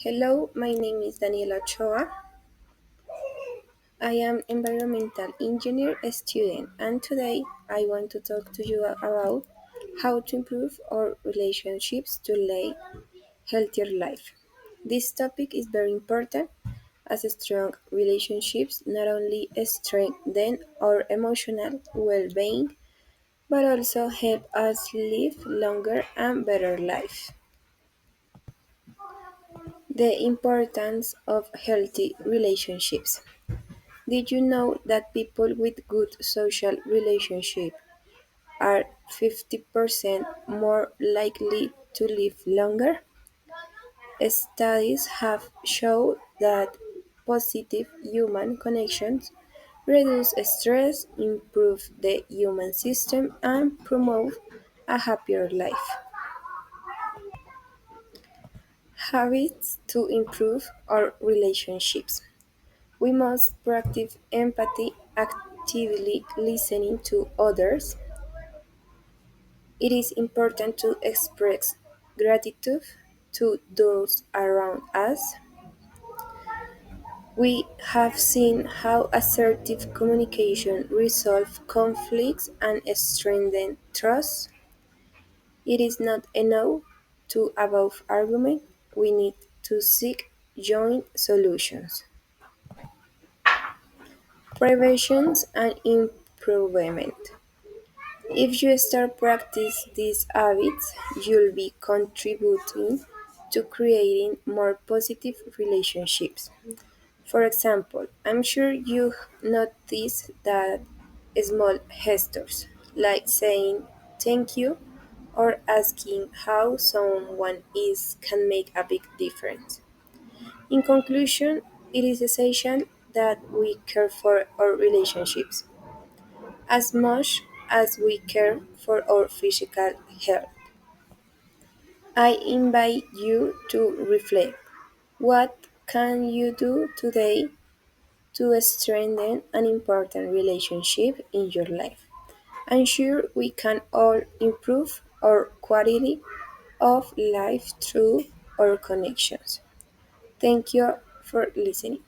Hello, my name is Daniela Choa. I am environmental engineer student and today I want to talk to you about how to improve our relationships to lead healthier life. This topic is very important as strong relationships not only strengthen our emotional well-being but also help us live longer and better life. The importance of healthy relationships. Did you know that people with good social relationships are 50% more likely to live longer? Studies have shown that positive human connections reduce stress, improve the immune system, and promote a happier life. Habits to improve our relationships. We must practice empathy, actively listening to others. It is important to express gratitude to those around us. We have seen how assertive communication resolves conflicts and strengthens trust. It is not enough to avoid argument. We need to seek joint solutions. Prevention and improvement. If you start practice these habits, you'll be contributing to creating more positive relationships. For example, I'm sure you notice that small gestures, like saying thank you or asking how someone is, can make a big difference. In conclusion, it is essential that we care for our relationships as much as we care for our physical health. I invite you to reflect. What can you do today to strengthen an important relationship in your life? I'm sure we can all improve our quality of life through our connections. Thank you for listening.